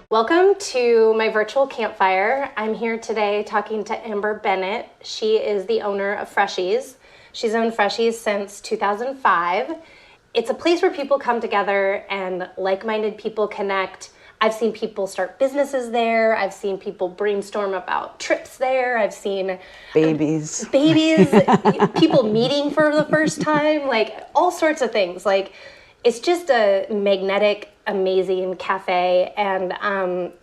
Welcome to my virtual campfire. I'm here today talking to Amber Bennett. She is the owner of Freshies. She's owned Freshies since 2005. It's a place where people come together and like-minded people connect. I've seen people start businesses there. I've seen people brainstorm about trips there. I've seen babies, people meeting for the first time, like all sorts of things. Like, it's just a magnetic, amazing cafe. And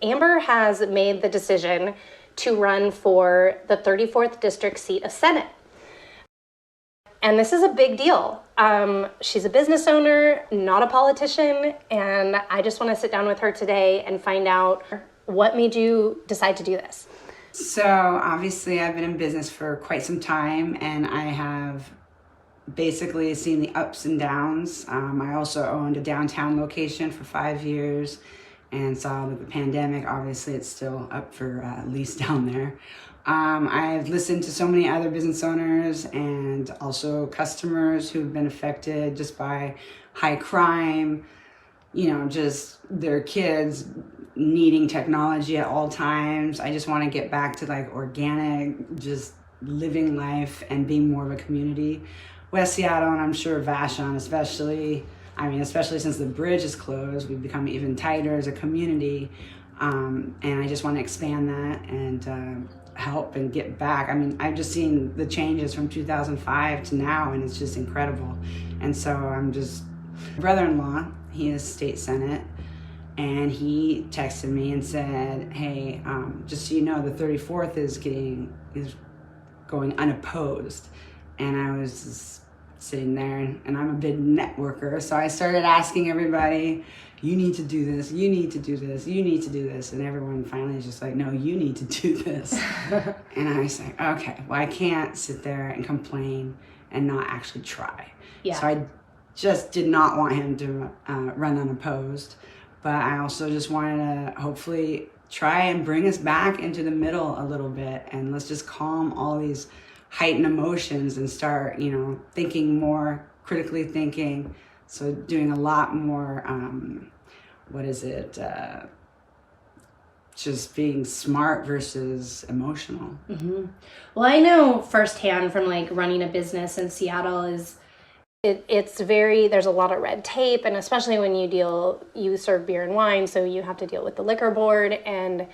Amber has made the decision to run for the 34th district seat of Senate. And this is a big deal. She's a business owner, not a politician. And I just want to sit down with her today and find out what made you decide to do this. So obviously I've been in business for quite some time, and I have basically seen the ups and downs. I also owned a downtown location for 5 years and saw that the pandemic, obviously it's still up for lease down there. I've listened to so many other business owners and also customers who've been affected just by high crime, just their kids needing technology at all times. I just want to get back to like organic, just living life and being more of a community. West Seattle, and I'm sure Vashon especially since the bridge is closed, we've become even tighter as a community. And I just want to expand that and help and get back. I've just seen the changes from 2005 to now, and it's just incredible. And so brother-in-law, he is state senate, and he texted me and said, hey, just so you know, the 34th is going unopposed. And I was just sitting there, and I'm a big networker, so I started asking everybody, you need to do this, you need to do this, you need to do this, and everyone finally is just like, no, you need to do this. And I was like, okay, well, I can't sit there and complain and not actually try. Yeah. So I just did not want him to run unopposed, but I also just wanted to hopefully try and bring us back into the middle a little bit, and let's just calm all these heightened emotions and start, thinking more, critically thinking. So doing a lot more, just being smart versus emotional. Mm-hmm. Well, I know firsthand from like running a business in Seattle there's a lot of red tape, and especially when you serve beer and wine, so you have to deal with the liquor board. And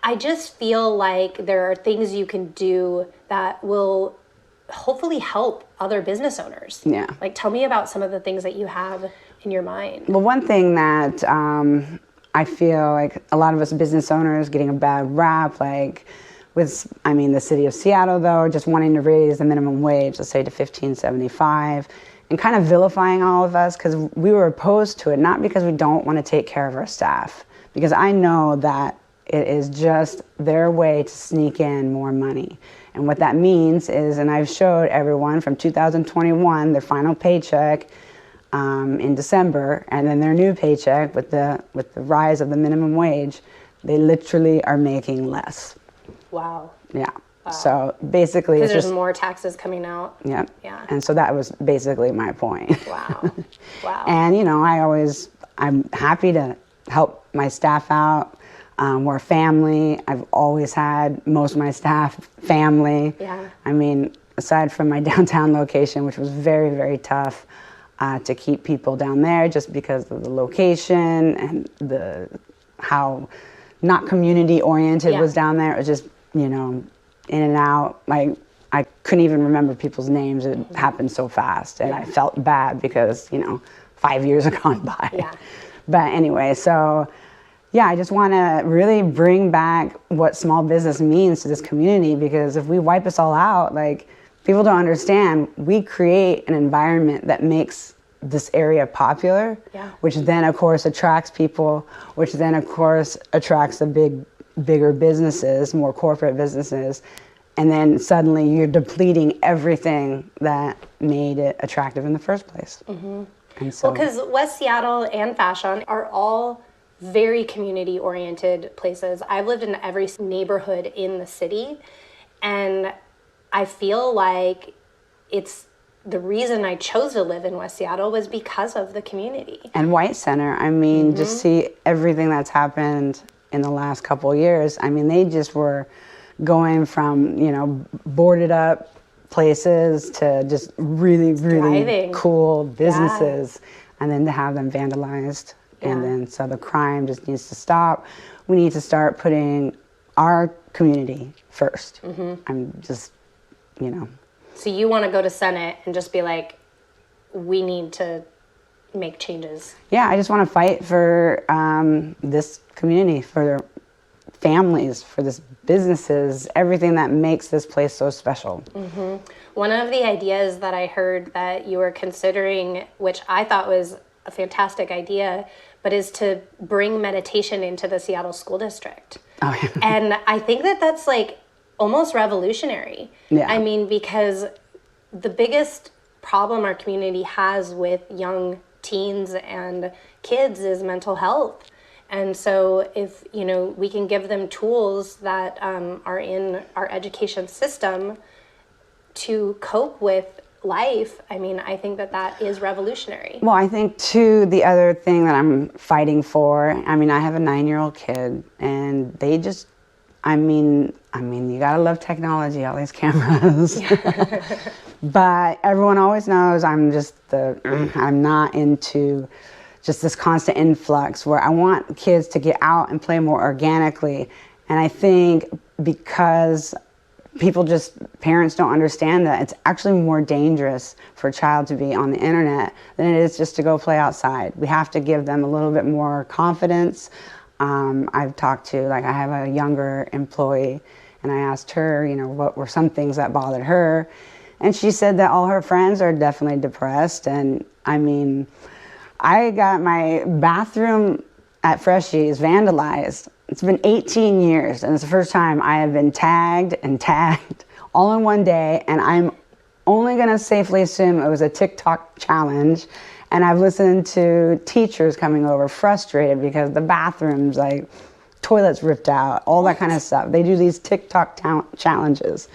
I just feel like there are things you can do that will hopefully help other business owners. Yeah. Like, tell me about some of the things that you have in your mind. Well, one thing that I feel like a lot of us business owners getting a bad rap, like the city of Seattle, though, just wanting to raise the minimum wage, let's say to $15.75, and kind of vilifying all of us because we were opposed to it, not because we don't want to take care of our staff, because I know that it is just their way to sneak in more money. And what that means is, and I've showed everyone from 2021, their final paycheck in December, and then their new paycheck with the rise of the minimum wage, they literally are making less. Wow. Yeah. Wow. So basically, because there's more taxes coming out. Yeah. Yeah. And so that was basically my point. Wow. Wow. And I'm happy to help my staff out. We're a family. I've always had most of my staff family. Yeah. Aside from my downtown location, which was very, very tough to keep people down there just because of the location and how not community oriented was down there. It was just, in and out. Like, I couldn't even remember people's names. It happened so fast. And I felt bad because, 5 years had gone by. Yeah. But anyway, so yeah, I just want to really bring back what small business means to this community, because if we wipe us all out, like, people don't understand, we create an environment that makes this area popular, which then of course attracts people, which then of course attracts the bigger businesses, more corporate businesses, and then suddenly you're depleting everything that made it attractive in the first place. Mm-hmm. And so, because West Seattle and Vashon are all very community-oriented places. I've lived in every neighborhood in the city, and I feel like it's the reason I chose to live in West Seattle was because of the community. And White Center, I mean, just see everything that's happened in the last couple of years. I mean, they just were going from, you know, boarded up places to just really, really Thriving. cool businesses, and then to have them vandalized. Yeah. And then so the crime just needs to stop. We need to start putting our community first. I'm just, you know. So you want to go to Senate and just be like, we need to make changes. Yeah, I just want to fight for this community, for families, for this businesses, everything that makes this place so special. One of the ideas that I heard that you were considering, which I thought was a fantastic idea, but is to bring meditation into the Seattle School District. Oh, yeah. And I think that that's like almost revolutionary. Yeah. I mean, because the biggest problem our community has with young teens and kids is mental health. And so if, you know, we can give them tools that are in our education system to cope with life, I mean, I think that that is revolutionary. Well, I think too, the other thing that I'm fighting for, I mean, I have a 9-year-old kid, and they just, I mean, you gotta love technology, all these cameras. But everyone always knows I'm not into just this constant influx where I want kids to get out and play more organically. And I think because parents don't understand that it's actually more dangerous for a child to be on the internet than it is just to go play outside. We have to give them a little bit more confidence. I've talked to, like, I have a younger employee, and I asked her, you know, what were some things that bothered her. And she said that all her friends are definitely depressed. And I mean, I got my bathroom at Freshies vandalized. It's been 18 years, and it's the first time I have been tagged all in one day, and I'm only going to safely assume it was a TikTok challenge. And I've listened to teachers coming over frustrated because the bathrooms, like, toilets ripped out, all that kind of stuff. They do these TikTok challenges.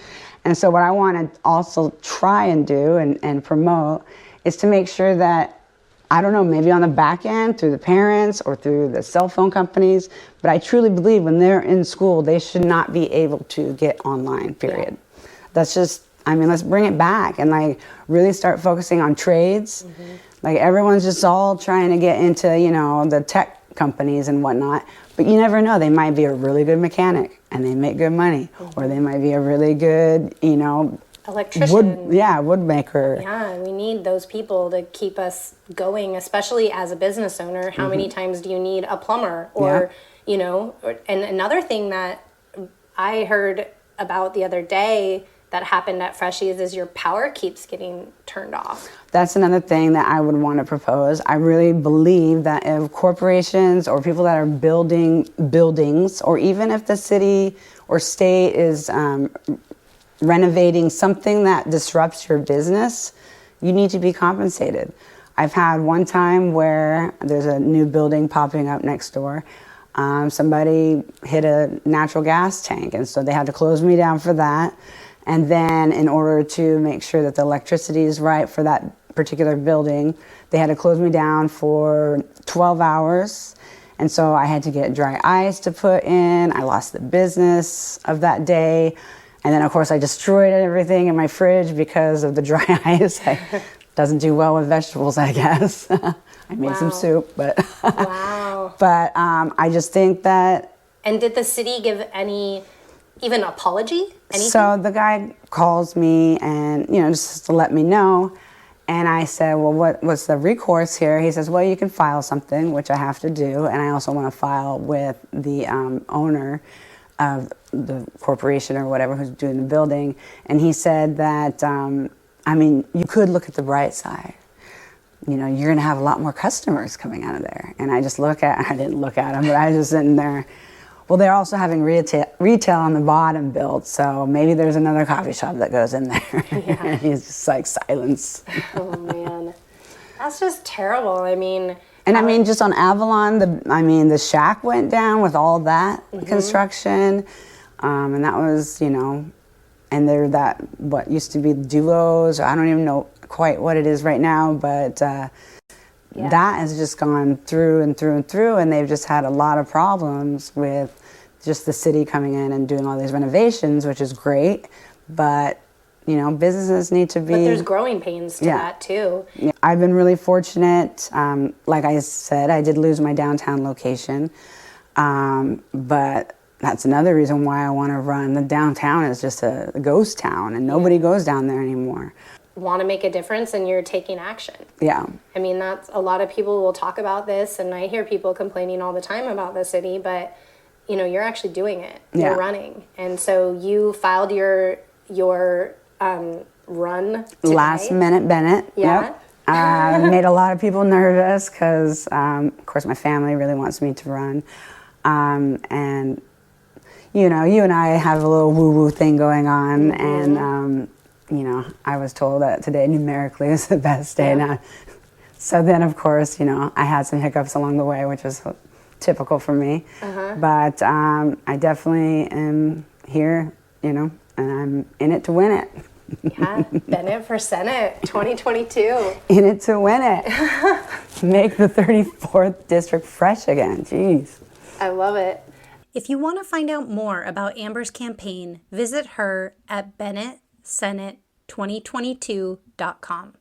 And so what I want to also try and do and promote is to make sure that, I don't know, maybe on the back end through the parents or through the cell phone companies, but I truly believe when they're in school, they should not be able to get online, period. Yeah. That's just, I mean, let's bring it back and, like, really start focusing on trades. Like, everyone's just all trying to get into, you know, the tech companies and whatnot, but you never know. They might be a really good mechanic and they make good money, or they might be a really good, you know, electrician. Wood maker. Yeah, we need those people to keep us going, especially as a business owner. How many times do you need a plumber? Or, you know, and another thing that I heard about the other day that happened at Freshies is your power keeps getting turned off. That's another thing that I would want to propose. I really believe that if corporations or people that are building buildings, or even if the city or state is renovating something that disrupts your business, you need to be compensated. I've had one time where there's a new building popping up next door. Somebody hit a natural gas tank, and so they had to close me down for that. And then in order to make sure that the electricity is right for that particular building, they had to close me down for 12 hours. And so I had to get dry ice to put in. I lost the business of that day. And then, of course, I destroyed everything in my fridge because of the dry ice. It doesn't do well with vegetables, I guess. I made some soup, but Wow. But I just think that. And did the city give any even apology? Anything? So the guy calls me and, you know, just to let me know. And I said, well, what's the recourse here? He says, well, you can file something, which I have to do. And I also want to file with the owner of the corporation or whatever who's doing the building. And he said that, I mean, you could look at the bright side. You know, you're going to have a lot more customers coming out of there. And I didn't look at him, but I was just sitting there. Well, they're also having retail on the bottom built, so maybe there's another coffee shop that goes in there. Yeah. And he's just like, silence. Oh, man. That's just terrible. I mean... And I mean, just on Avalon, the shack went down with all that construction. And that was, you know, and they're that, what used to be duos, I don't even know quite what it is right now, but that has just gone through and through and through, and they've just had a lot of problems with just the city coming in and doing all these renovations, which is great, but you know, businesses need to be... But there's growing pains to that too. Yeah. I've been really fortunate. Like I said, I did lose my downtown location, but that's another reason why I want to run. The downtown is just a ghost town, and nobody goes down there anymore. Want to make a difference, and you're taking action. Yeah. I mean, that's, a lot of people will talk about this, and I hear people complaining all the time about the city, but you know, you're actually doing it. You're running. And so you filed your run today. Last minute Bennett. Yeah. Yep. Made a lot of people nervous because, of course, my family really wants me to run. And, you know, you and I have a little woo-woo thing going on. And, you know, I was told that today numerically is the best day. Now. So then, of course, you know, I had some hiccups along the way, which was typical for me. But I definitely am here, you know, and I'm in it to win it. Yeah, Bennett for Senate 2022. In it to win it. Make the 34th district fresh again. Jeez. I love it. If you want to find out more about Amber's campaign, visit her at BennettSenate2022.com.